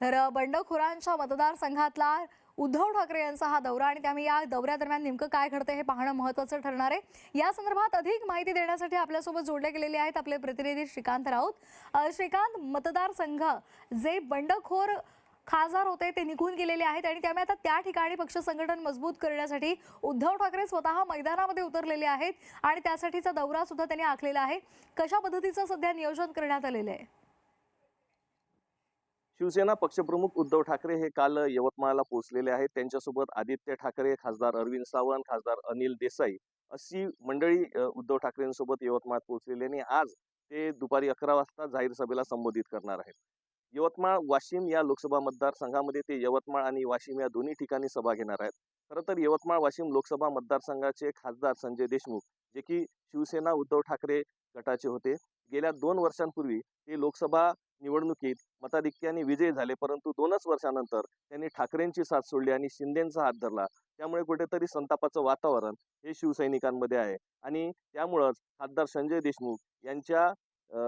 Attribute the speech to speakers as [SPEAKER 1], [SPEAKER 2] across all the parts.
[SPEAKER 1] तर बंडखोरांच्या मतदारसंघातला उद्धव ठाकरे यांचा हा दौरा आणि त्यामुळे या दौऱ्यादरम्यान नेमकं काय घडतं हे पाहणं महत्त्वाचं ठरणार आहे। या संदर्भात अधिक माहिती देण्यासाठी आपल्यासोबत जोडले गेलेले आहेत आपले प्रतिनिधी श्रीकांत राऊत। श्रीकांत, मतदारसंघ जे बंडखोर खासदार होते ते निघून गेलेले आहेत आणि त्यामुळे आता त्या ठिकाणी पक्ष संघटन मजबूत करण्यासाठी उद्धव ठाकरे स्वतः मैदानामध्ये उतरलेले आहेत आणि त्यासाठीचा दौरा सुद्धा त्यांनी आखलेला आहे। कशा पद्धतीचं सध्या नियोजन करण्यात आलेलं आहे?
[SPEAKER 2] शिवसेना पक्षप्रमुख उद्धव ठाकरे हे काल यवतमाळला पोहोचलेले आहेत। त्यांच्यासोबत आदित्य ठाकरे, खासदार अरविंद सावंत, खासदार अनिल देसाई अशी मंडळी उद्धव ठाकरेंसोबत यवतमाळात पोहोचलेली आणि आज ते दुपारी 11 वाजता जाहीर सभेला संबोधित करणार आहेत। यवतमाळ वाशिम या लोकसभा मतदारसंघामध्ये ते यवतमाळ आणि वाशिम या दोन्ही ठिकाणी सभा घेणार आहेत। खरं तर यवतमाळ वाशिम लोकसभा मतदारसंघाचे खासदार संजय देशमुख, जे की शिवसेना उद्धव ठाकरे गटाचे होते, गेल्या 2 वर्षांपूर्वी ते लोकसभा निवडणुकीत मताधिक्याने विजयी झाले, परंतु 2च वर्षानंतर त्यांनी ठाकरेंची साथ सोडली आणि शिंदेंचा हात धरला। त्यामुळे कुठेतरी संतापाचं वातावरण हे शिवसैनिकांमध्ये आहे आणि त्यामुळेच खासदार संजय देशमुख यांच्या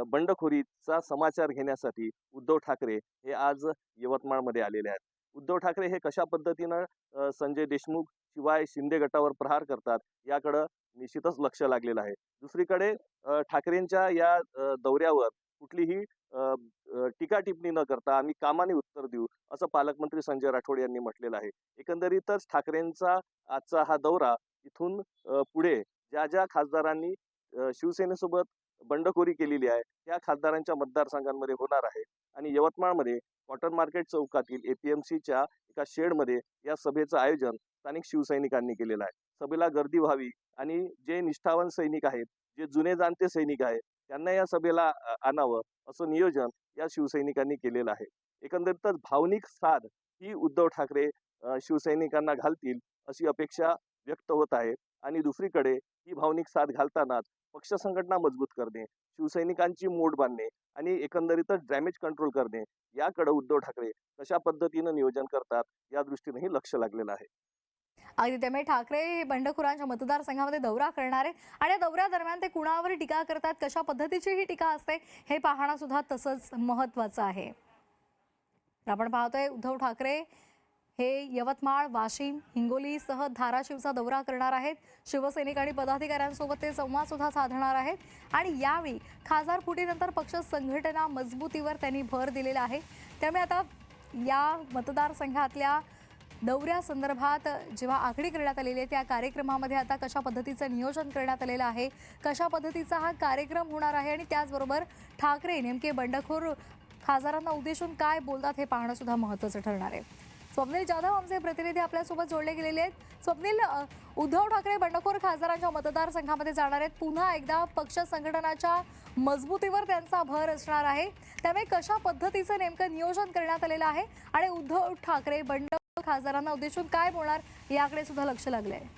[SPEAKER 2] बंडखोरीचा समाचार घेण्यासाठी उद्धव ठाकरे हे आज यवतमाळमध्ये आलेले आहेत। उद्धव ठाकरे हे कशा पद्धतीनं संजय देशमुख शिवाय शिंदे गटावर प्रहार करतात याकडे निश्चितच लक्ष लागलेलं आहे। दुसरीकडे ठाकरेंच्या या दौऱ्यावर कुठलीही टीका टिप्पणी न करता आम्ही कामाने उत्तर देऊ असं पालकमंत्री संजय राठोड यांनी म्हटलेलं आहे। एकंदरीतच ठाकरेंचा आजचा हा दौरा इथून पुढे ज्या ज्या खासदारांनी शिवसेनेसोबत बंडखोरी केलेली आहे त्या खासदारांच्या मतदारसंघांमध्ये होणार आहे आणि यवतमाळमध्ये कॉटन मार्केट चौकातील APMCच्या एका शेडमध्ये या सभेचं आयोजन स्थानिक शिवसैनिकांनी केलेलं आहे। सभेला गर्दी व्हावी आणि जे निष्ठावान सैनिक आहेत, जे जुने जाणते सैनिक आहेत, त्यांना या सभेला आणावं असं नियोजन या शिवसैनिकांनी केलेलं आहे। एकंदरीतच भावनिक साथ ही उद्धव ठाकरे शिवसैनिकांना घालतील अशी अपेक्षा व्यक्त होत आहे आणि दुसरीकडे ही भावनिक साथ घालतानाच पक्ष संघटना मजबूत करणे, शिवसैनिकांची मोड बांधणे आणि एकंदरीतच डॅमेज कंट्रोल करणे याकडे उद्धव ठाकरे कशा पद्धतीनं नियोजन करतात या दृष्टीनेही लक्ष लागलेलं आहे।
[SPEAKER 1] अगदी त्यामुळे ठाकरे हे बंडखोरांच्या मतदारसंघामध्ये दौरा करणार आहे आणि या दौऱ्यादरम्यान ते कुणावर टीका करतात, कशा पद्धतीची ही टीका असते हे पाहणं सुद्धा तसंच महत्त्वाचं आहे। तर आपण पाहतोय उद्धव ठाकरे हे यवतमाळ, वाशिम, हिंगोलीसह धाराशिवचा दौरा करणार आहेत। शिवसैनिक आणि पदाधिकाऱ्यांसोबत ते संवाद सुद्धा साधणार आहेत आणि यावेळी खासदार फुटीनंतर पक्ष संघटना मजबूतीवर त्यांनी भर दिलेला आहे। त्यामुळे आता या मतदारसंघातल्या दौऱ्यासंदर्भात जेव्हा आखणी करण्यात आलेली आहे त्या कार्यक्रमामध्ये आता कशा पद्धतीचं नियोजन करण्यात आलेलं आहे, कशा पद्धतीचा हा कार्यक्रम होणार आहे आणि त्याचबरोबर ठाकरे नेमके बंडखोर खासदारांना उद्देशून काय बोलतात हे पाहणं सुद्धा महत्त्वाचं ठरणार आहे। स्वप्नील जाधव आमचे प्रतिनिधी आपल्यासोबत जोडले गेलेले आहेत। स्वप्नील, उद्धव ठाकरे बंडखोर खासदारांच्या मतदारसंघामध्ये जाणार आहेत, पुन्हा एकदा पक्ष संघटनाच्या मजबूतीवर त्यांचा भर असणार आहे, त्यामुळे कशा पद्धतीचं नेमकं नियोजन करण्यात आलेलं आहे आणि उद्धव ठाकरे बंडखोर खासदारांना उद्देशून काय बोलणार याकडे सुद्धा लक्ष लागले आहे?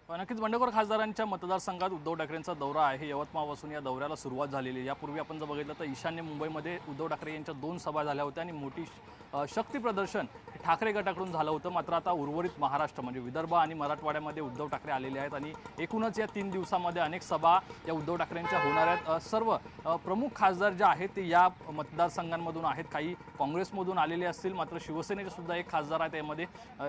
[SPEAKER 3] नक्कीच बंडखोर खासदारांच्या मतदारसंघात उद्धव ठाकरेंचा दौरा आहे। यवतमाळपासून या दौऱ्याला सुरुवात झालेली आहे। यापूर्वी आपण जर बघितलं तर ईशान्य मुंबईमध्ये उद्धव ठाकरे यांच्या 2 सभा झाल्या होत्या आणि मोठी शक्ती प्रदर्शन ठाकरे गटाकडून झालं होतं। मात्र आता उर्वरित महाराष्ट्र म्हणजे विदर्भ आणि मराठवाड्यामध्ये उद्धव ठाकरे आलेले आहेत आणि एकूणच या 3 दिवसामध्ये अनेक सभा या उद्धव ठाकरेंच्या होणार आहेत। सर्व प्रमुख खासदार जे आहेत ते या मतदारसंघांमधून आहेत, काही काँग्रेसमधून आलेले असतील, मात्र शिवसेनेचे सुद्धा एक खासदार आहेत यामध्ये।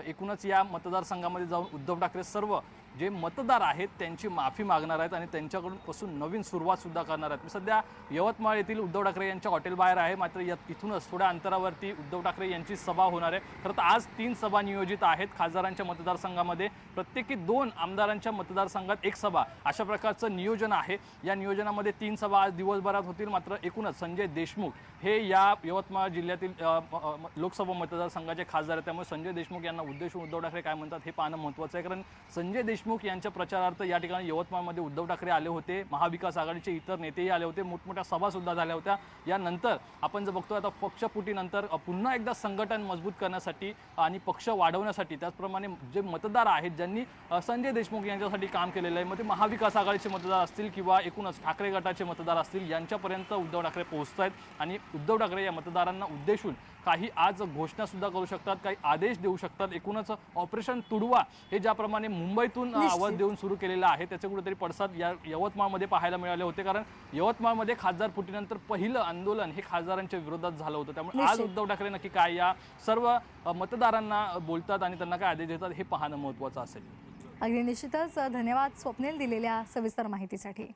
[SPEAKER 3] एकूणच या मतदारसंघामध्ये जाऊन उद्धव ठाकरे सर्व जे मतदार आहेत त्यांची माफी मागणार आहेत आणि त्यांच्याकडून पासून नवीन सुरुवात सुद्धा करणार आहेत। मी सध्या यवतमाळ येथील उद्धव ठाकरे यांच्या हॉटेल बाहेर आहे, मात्र इथूनच थोड्या अंतरावरती उद्धव ठाकरे यांची सभा होणार आहे। खरं तर आज 3 सभा नियोजित आहेत खासदारांच्या मतदारसंघामध्ये, प्रत्येकी 2 आमदारांच्या मतदारसंघात 1 सभा अशा प्रकारचं नियोजन आहे। या नियोजनामध्ये 3 सभा आज दिवसभरात होतील, मात्र एकूणच संजय देशमुख हे या यवतमाळ जिल्ह्यातील लोकसभा मतदारसंघाचे खासदार आहेत, त्यामुळे संजय देशमुख यांना उद्देशून उद्धव ठाकरे काय म्हणतात हे पाहणं महत्त्वाचं आहे। कारण संजय देशमुख यांच्या प्रचारार्थ या ठिकाणी यवतमाळमध्ये उद्धव ठाकरे आले होते, महाविकास आघाडीचे इतर नेतेही आले होते, मोठमोठ्या सभा सुद्धा झाल्या होत्या। यानंतर आपण जर बघतो आता पक्षफुटीनंतर पुन्हा एकदा संघटन मजबूत करण्यासाठी आणि पक्ष वाढवण्यासाठी, त्याचप्रमाणे जे मतदार आहेत ज्यांनी संजय देशमुख यांच्यासाठी काम केलेलं आहे, मग ते महाविकास आघाडीचे मतदार असतील किंवा एकूणच ठाकरे गटाचे मतदार असतील, यांच्यापर्यंत उद्धव ठाकरे पोहोचत आहेत आणि उद्धव ठाकरे या मतदारांना उद्देशून काही आज घोषणा सुद्धा करू शकतात, काही आदेश देऊ शकतात। एकूणच ऑपरेशन तुडवा हे ज्याप्रमाणे मुंबईतून
[SPEAKER 1] निश्चित.
[SPEAKER 3] आवाज देऊन सुरू केलेला आहे त्याचे कुठेतरी पडसाद या यवतमाळमध्ये पाहायला मिळाले होते. कारण यवतमाळमध्ये खासदार फुटीनंतर पहिलं आंदोलन हे खासदारांच्या विरोधात झालं होतं. त्यामुळे आज
[SPEAKER 1] निश्चित.
[SPEAKER 3] उद्धव ठाकरे नक्की काय या सर्व मतदारांना बोलतात आणि त्यांना काय आदेश देतात हे पाहणं महत्त्वाचं असेल.
[SPEAKER 1] अगदी निश्चितच. धन्यवाद स्वप्नील दिलेल्या सविस्तर माहितीसाठी.